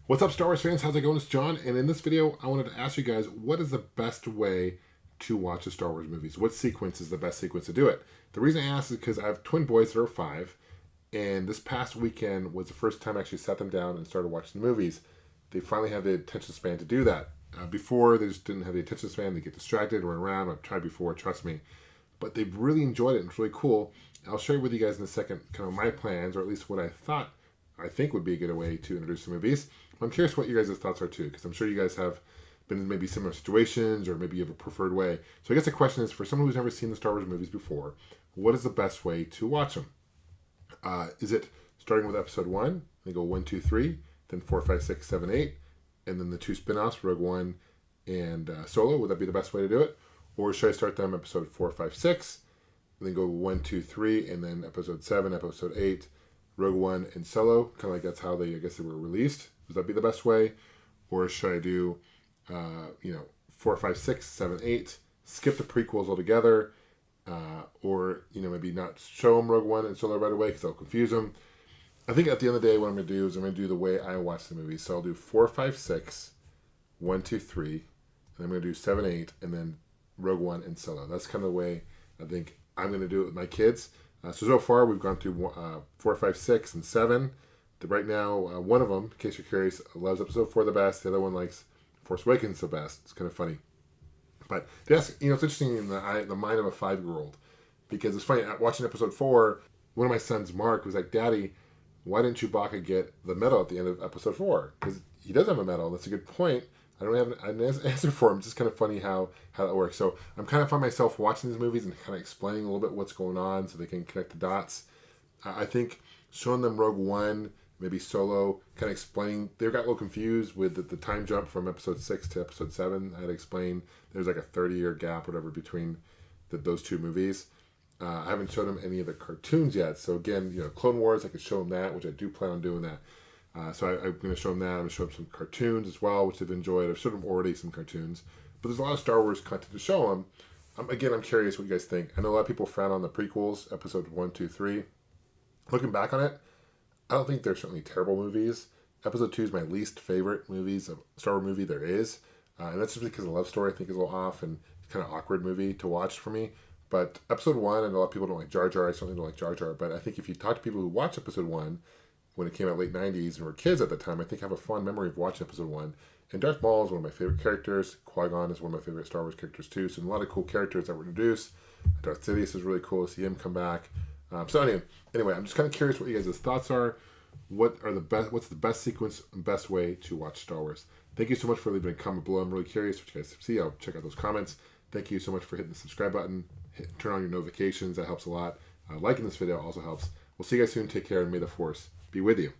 What's up, Star Wars fans? How's it going? It's John, and in this video, I wanted to ask you guys, what is the best way to watch the Star Wars movies? What sequence is the best sequence to do it? The reason I ask is because I have twin boys that are 5, and this past weekend was the first time I actually sat them down and started watching the movies. They finally have the attention span to do that. Before, they just didn't have the attention span. They get distracted, run around. I've tried before, trust me. But they've really enjoyed it, and it's really cool. I'll share with you guys in a second kind of my plans, or at least what I think would be a good way to introduce the movies. I'm curious what you guys' thoughts are too, because I'm sure you guys have been in maybe similar situations, or maybe you have a preferred way. So I guess the question is, for someone who's never seen the Star Wars movies before, what is the best way to watch them? Is it starting with episode 1, they go 1, 2, 3, then 4, 5, 6, 7, 8, and then the 2 spin-offs, Rogue One and Solo? Would that be the best way to do it? Or should I start them episode 4, 5, 6, and then go 1, 2, 3, and then episode 7, episode 8, Rogue One and Solo? Kind of like that's how I guess they were released. Would that be the best way? Or should I do, 4, 5, 6, 7, 8, skip the prequels altogether, or, maybe not show them Rogue One and Solo right away because I'll confuse them. I think at the end of the day, what I'm going to do is I'm going to do the way I watch the movie. So I'll do 4, 5, 6, 1, 2, 3, and I'm going to do 7, 8, and then Rogue One and Solo. That's kind of the way I think I'm going to do it with my kids. So far, we've gone through 4, 5, 6, and 7. Right now, one of them, in case you're curious, loves episode 4 the best. The other one likes Force Awakens the best. It's kind of funny. But it's interesting in the mind of a 5-year-old, because it's funny, watching episode 4, one of my sons, Mark, was like, "Daddy, why didn't Chewbacca get the medal at the end of episode 4? Because he does have a medal. That's a good point. I don't have an answer for him. It's just kind of funny how that works." So I'm kind of find myself watching these movies and kind of explaining a little bit what's going on so they can connect the dots. I think showing them Rogue One, maybe Solo, kind of explaining, they got a little confused with the time jump from episode 6 to episode 7. I had to explain there's like a 30-year gap, whatever, between those two movies. I haven't showed them any of the cartoons yet. So again, Clone Wars, I could show them that, which I do plan on doing that. So I'm going to show them that. I'm going to show them some cartoons as well, which they've enjoyed. I've showed them already some cartoons. But there's a lot of Star Wars content to show them. I'm curious what you guys think. I know a lot of people frown on the prequels, episode 1, 2, 3. Looking back on it, I don't think they're certainly terrible movies. Episode 2 is my least favorite movies of Star Wars movie there is. And that's just because the love story, I think, is a little off and it's kind of awkward movie to watch for me. But episode 1, and a lot of people don't like Jar Jar. I certainly don't like Jar Jar. But I think if you talk to people who watched episode 1 when it came out late 90s and were kids at the time, I think I have a fond memory of watching episode 1. And Darth Maul is one of my favorite characters. Qui-Gon is one of my favorite Star Wars characters too. So a lot of cool characters that were introduced. Darth Sidious is really cool to see him come back. Anyway, I'm just kind of curious what you guys' thoughts are. What's the best sequence and best way to watch Star Wars? Thank you so much for leaving a comment below. I'm really curious what you guys see. I'll check out those comments. Thank you so much for hitting the subscribe button. Turn on your notifications. That helps a lot. Liking this video also helps. We'll see you guys soon. Take care, and may the Force be with you.